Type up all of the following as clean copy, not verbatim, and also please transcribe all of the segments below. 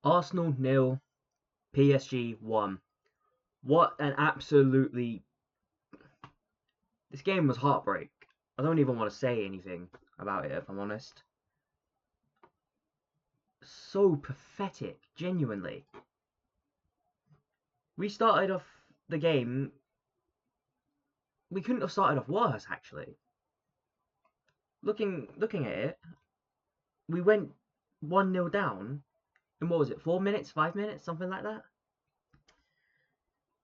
Arsenal nil, PSG 1. What an absolutely... This game was heartbreak. I don't even want to say anything about it, if I'm honest. So pathetic, genuinely. We started off the game... We couldn't have started off worse, actually. Looking at it, we went 1-0 down in, what was it, 4 minutes, 5 minutes, something like that?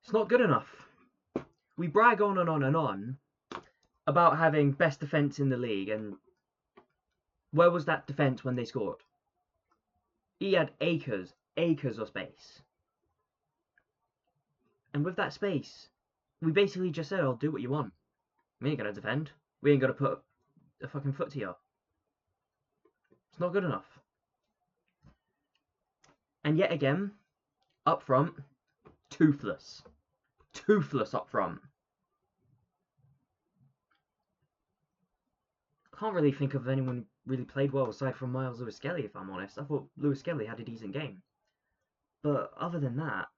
It's not good enough. We brag on and on and on about having best defence in the league, and where was that defence when they scored? He had acres of space. And with that space, we basically just said, "Oh, do what you want. We ain't gonna defend. We ain't gonna put a fucking foot to you." It's not good enough. And yet again, up front, toothless. Toothless up front. I can't really think of anyone who really played well aside from Miles Lewis-Skelly, if I'm honest. I thought Lewis-Skelly had a decent game. But other than that,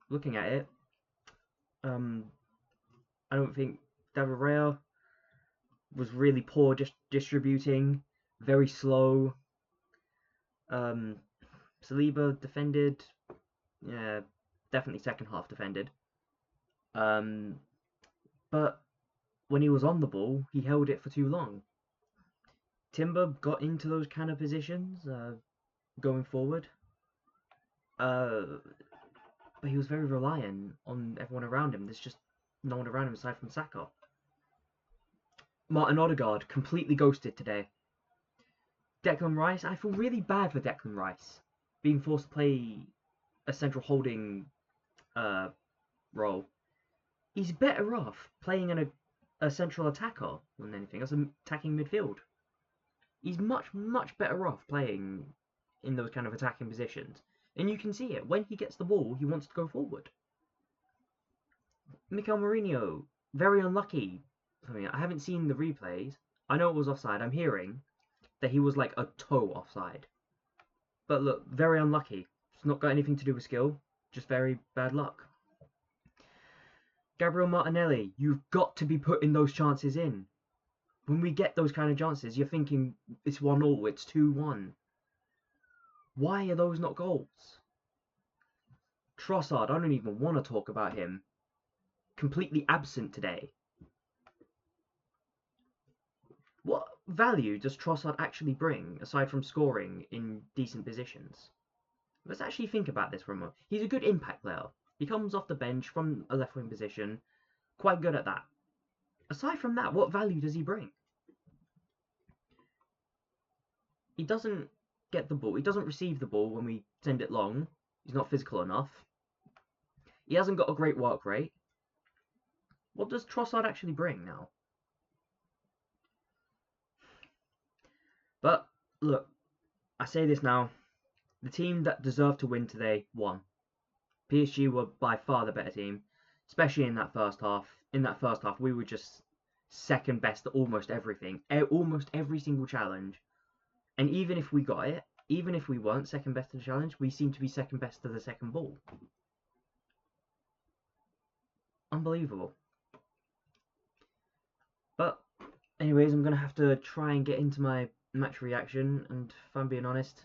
looking at it, I don't think David Raya was really poor just distributing, very slow. Saliba defended, yeah, definitely second half defended. But when he was on the ball, he held it for too long. Timber got into those kind of positions going forward. But he was very reliant on everyone around him. There's just no one around him aside from Saka. Martin Odegaard completely ghosted today. Declan Rice, I feel really bad for Declan Rice being forced to play a central holding role. He's better off playing in a central attacker than anything else, attacking midfield. He's much better off playing in those kind of attacking positions. And you can see it. When he gets the ball, he wants to go forward. Mikel Mourinho, very unlucky. I mean, I haven't seen the replays. I know it was offside. I'm hearing that he was like a toe offside. But look, very unlucky. It's not got anything to do with skill, just very bad luck. Gabriel Martinelli, you've got to be putting those chances in. When we get those kind of chances, you're thinking it's 1-0, it's 2-1. Why are those not goals? Trossard, I don't even want to talk about him. Completely absent today. What value does Trossard actually bring, aside from scoring in decent positions? Let's actually think about this for a moment. He's a good impact player. He comes off the bench from a left wing position, quite good at that. Aside from that, what value does he bring? He doesn't get the ball. He doesn't receive the ball when we send it long. He's not physical enough. He hasn't got a great work rate. What does Trossard actually bring now? But look, I say this now. The team that deserved to win today won. PSG were by far the better team, especially in that first half. In that first half, we were just second best at almost everything, almost every single challenge. And even if we got it, even if we weren't second best to the challenge, we seemed to be second best to the second ball. Unbelievable. But anyways, I'm going to have to try and get into my match reaction, and if I'm being honest,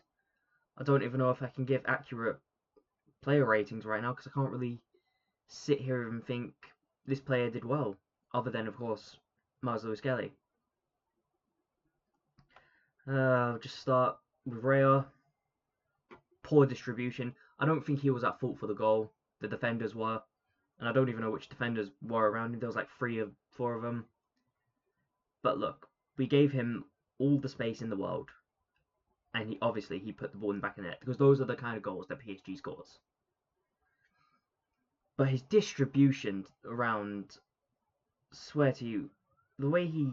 I don't even know if I can give accurate player ratings right now, because I can't really sit here and think this player did well, other than, of course, Miles Lewis-Skelly. I'll just start with Raya. Poor distribution. I don't think he was at fault for the goal. The defenders were. And I don't even know which defenders were around him. There was like 3 or 4 of them. But look, we gave him all the space in the world. And he obviously put the ball in the back of the net, because those are the kind of goals that PSG scores. But his distribution around, swear to you, the way he...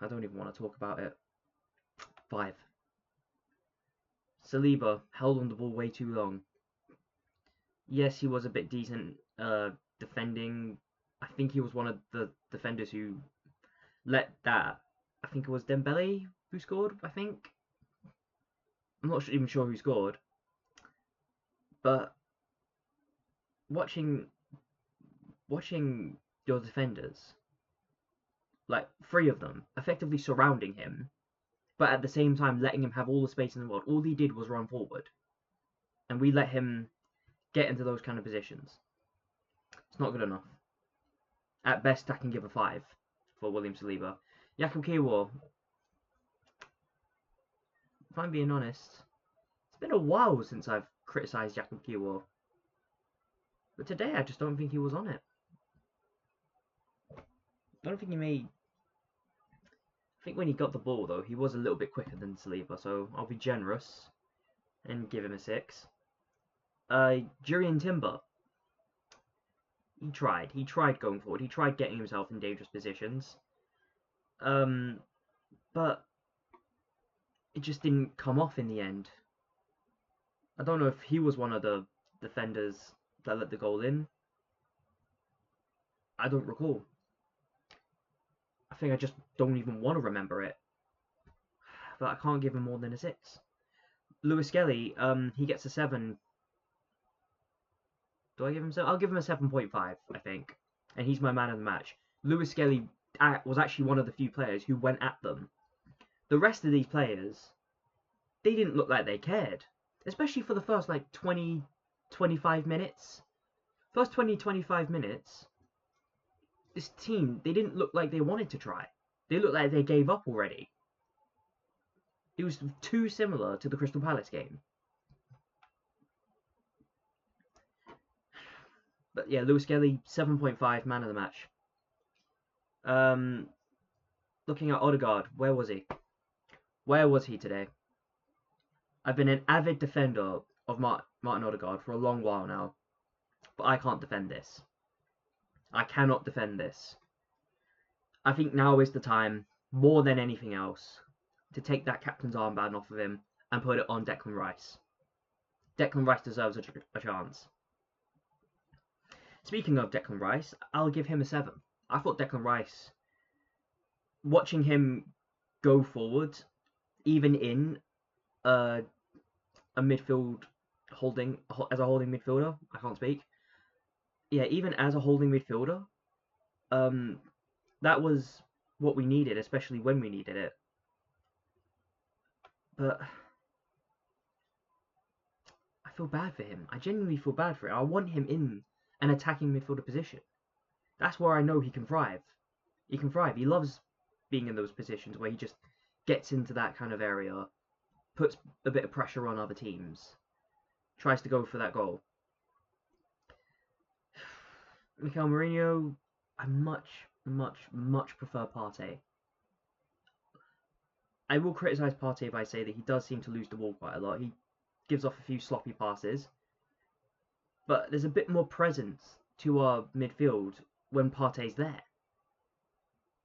I don't even want to talk about it. 5. Saliba held on the ball way too long. Yes, he was a bit decent defending. I think he was one of the defenders who let that... I think it was Dembele who scored, I think. I'm not even sure who scored, but watching your defenders, like 3 of them, effectively surrounding him, but at the same time letting him have all the space in the world. All he did was run forward, and we let him get into those kind of positions. It's not good enough. At best, I can give a 5 for William Saliba. Jakub Kiwior, if I'm being honest, it's been a while since I've criticised Jakub Kiwior. But today, I just don't think he was on it. I don't think he made... I think when he got the ball, though, he was a little bit quicker than Saliba, so I'll be generous and give him a 6. Jurrien Timber. He tried going forward. He tried getting himself in dangerous positions. But it just didn't come off in the end. I don't know if he was one of the defenders that let the goal in. I don't recall. I think I just don't even want to remember it. But I can't give him more than a 6. Lewis Skelly, he gets a 7. Do I give him 7? I'll give him a 7.5, I think. And he's my man of the match. Lewis Skelly was actually one of the few players who went at them. The rest of these players, they didn't look like they cared. Especially for the first, 20, 25 minutes. First 20, 25 minutes, this team, they didn't look like they wanted to try. They looked like they gave up already. It was too similar to the Crystal Palace game. But yeah, Lewis Skelly, 7.5, man of the match. Looking at Odegaard, where was he? Where was he today? I've been an avid defender of Martin Odegaard for a long while now, but I can't defend this. I cannot defend this. I think now is the time, more than anything else, to take that captain's armband off of him and put it on Declan Rice. Declan Rice deserves a chance. Speaking of Declan Rice, I'll give him a 7. I thought Declan Rice, watching him go forward, even in a midfield holding, as a holding midfielder, I can't speak. Yeah, even as a holding midfielder, that was what we needed, especially when we needed it. But I feel bad for him. I genuinely feel bad for him. I want him in an attacking midfielder position. That's where I know he can thrive. He can thrive. He loves being in those positions where he just gets into that kind of area, puts a bit of pressure on other teams, tries to go for that goal. Mikel Mourinho, I much prefer Partey. I will criticise Partey if I say that he does seem to lose the ball quite a lot. He gives off a few sloppy passes, but there's a bit more presence to our midfield when Partey's there.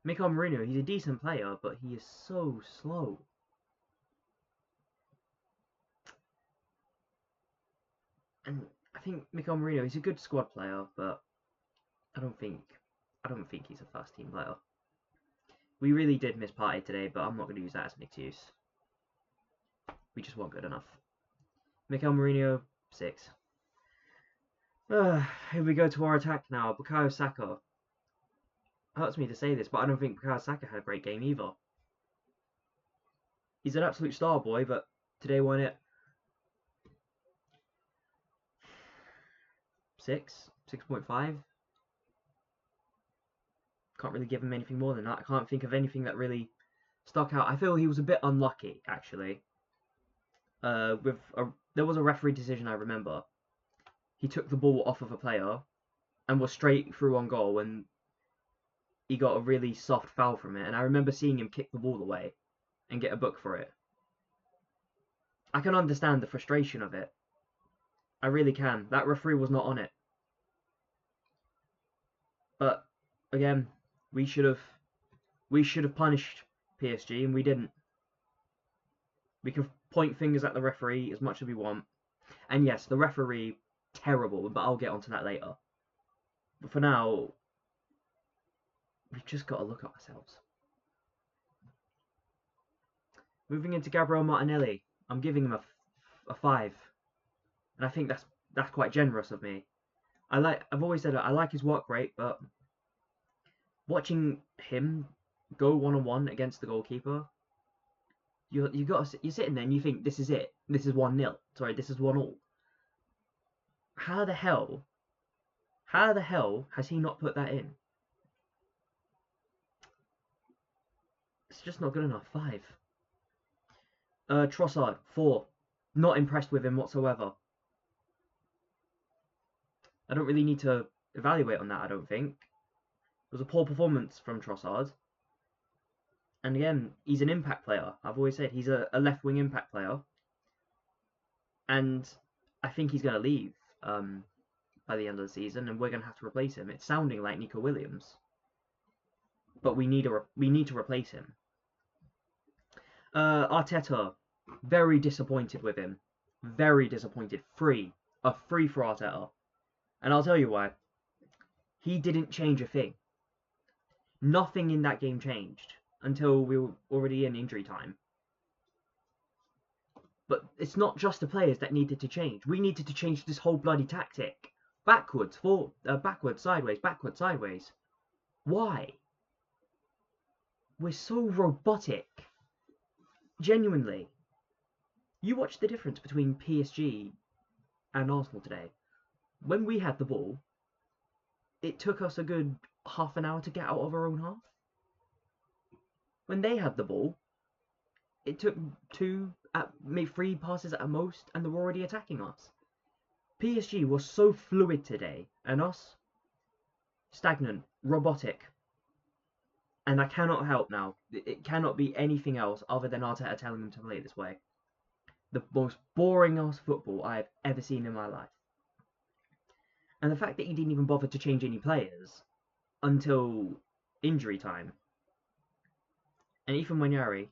Mikel Mourinho, he's a decent player, but he is so slow. And I think Mikel Mourinho, he's a good squad player, but I don't think he's a first team player. We really did miss Partey today, but I'm not going to use that as an excuse. We just weren't good enough. Mikel Mourinho, 6. Here we go to our attack now. Bukayo Saka. Hurts me to say this, but I don't think Bukayo Saka had a great game either. He's an absolute star boy, but today won it. 6, 6.5. Can't really give him anything more than that. I can't think of anything that really stuck out. I feel he was a bit unlucky, actually. There was a referee decision I remember. He took the ball off of a player and was straight through on goal, and he got a really soft foul from it. And I remember seeing him kick the ball away and get a book for it. I can understand the frustration of it. I really can. That referee was not on it. But again, we should have punished PSG, and we didn't. We can point fingers at the referee as much as we want. And yes, the referee, terrible, but I'll get onto that later. But for now, we've just got to look at ourselves. Moving into Gabriel Martinelli. I'm giving him a 5, and I think that's quite generous of me. I've always said I like his work rate, but watching him go 1-on-1 against the goalkeeper, you're sitting there and you think this is it. This is 1-0. Sorry, this is 1-1. How the hell has he not put that in? It's just not good enough. 5. Trossard, 4. Not impressed with him whatsoever. I don't really need to evaluate on that, I don't think. It was a poor performance from Trossard. And again, he's an impact player. I've always said he's a left-wing impact player. And I think he's going to leave by the end of the season, and we're going to have to replace him. It's sounding like Nico Williams. But we need to replace him. Arteta, very disappointed with him. Very disappointed. A free for Arteta. And I'll tell you why. He didn't change a thing. Nothing in that game changed until we were already in injury time. But it's not just the players that needed to change. We needed to change this whole bloody tactic. Backwards, sideways, backwards, sideways. Why? We're so robotic. Genuinely. You watch the difference between PSG and Arsenal today. When we had the ball, it took us a good half an hour to get out of our own half. When they had the ball, it took 2, maybe 3 passes at most, and they were already attacking us. PSG was so fluid today, and us, stagnant, robotic. And I cannot help now. It cannot be anything else other than Arteta telling them to play this way. The most boring ass football I have ever seen in my life. And the fact that he didn't even bother to change any players until injury time. And Ethan Nwaneri,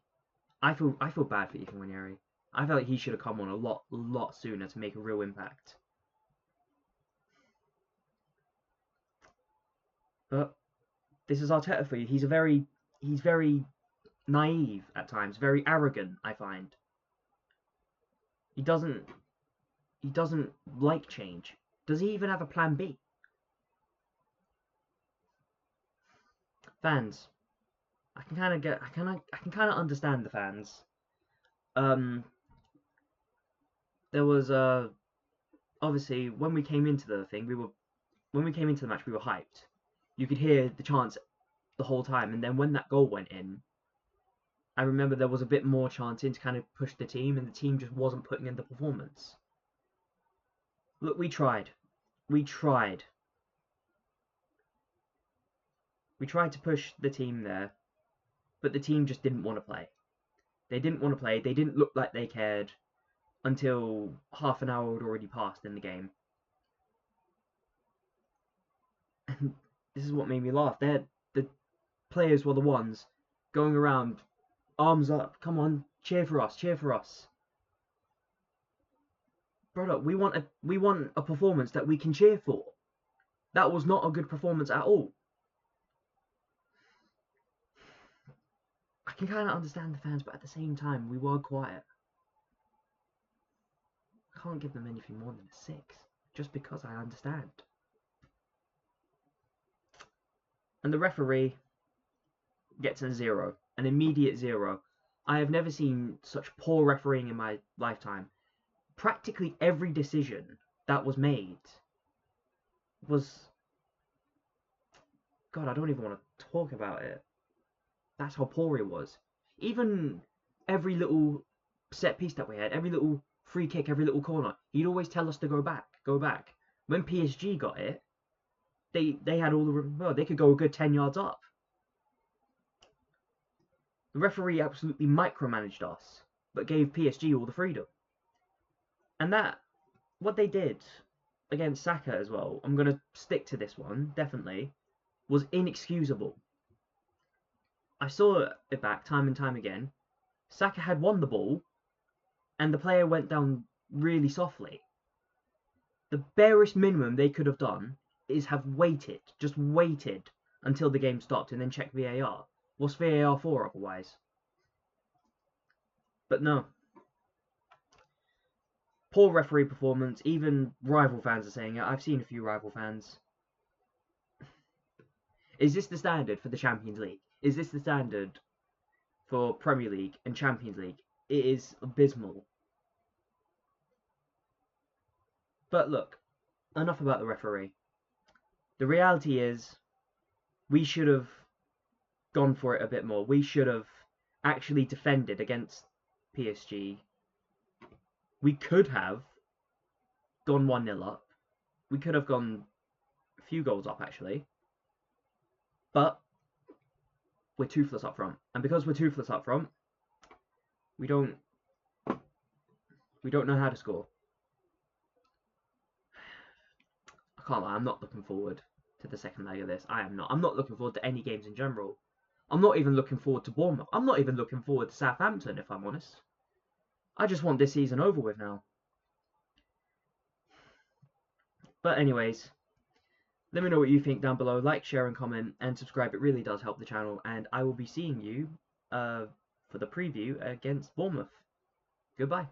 I feel bad for Ethan Nwaneri. I felt like he should have come on a lot sooner to make a real impact. But this is Arteta for you. He's very naive at times, very arrogant, I find. He doesn't like change. Does he even have a plan B? Fans. I can kind of understand the fans. There was obviously when we came into the thing, when we came into the match, we were hyped. You could hear the chants the whole time, and then when that goal went in, I remember there was a bit more chanting to kind of push the team, and the team just wasn't putting in the performance. Look, we tried. We tried to push the team there, but the team just didn't want to play. They didn't want to play. They didn't look like they cared until half an hour had already passed in the game. And this is what made me laugh. The players were the ones going around, arms up, come on, cheer for us, cheer for us. Brother, we want a performance that we can cheer for. That was not a good performance at all. I can kind of understand the fans, but at the same time, we were quiet. I can't give them anything more than a 6, just because I understand. And the referee gets a 0, an immediate 0. I have never seen such poor refereeing in my lifetime. Practically every decision that was made was... God, I don't even want to talk about it. That's how poor it was. Even every little set piece that we had, every little free kick, every little corner, he'd always tell us to go back, go back. When PSG got it, they had all the... Well, they could go a good 10 yards up. The referee absolutely micromanaged us, but gave PSG all the freedom. And that, what they did against Saka as well, I'm going to stick to this one, definitely, was inexcusable. I saw it back time and time again. Saka had won the ball, and the player went down really softly. The barest minimum they could have done is have waited, just waited until the game stopped and then check VAR. What's VAR for otherwise? But no. Poor referee performance. Even rival fans are saying it. I've seen a few rival fans. Is this the standard for the Champions League? Is this the standard for Premier League and Champions League? It is abysmal. But look, enough about the referee. The reality is, we should have gone for it a bit more. We should have actually defended against PSG. We could have gone 1-0 up. We could have gone a few goals up, actually. But we're toothless up front. And because we're toothless up front, we don't know how to score. I can't lie, I'm not looking forward to the second leg of this. I am not. I'm not looking forward to any games in general. I'm not even looking forward to Bournemouth. I'm not even looking forward to Southampton, if I'm honest. I just want this season over with now. But anyways, let me know what you think down below. Like, share, and comment, and subscribe. It really does help the channel. And I will be seeing you for the preview against Bournemouth. Goodbye.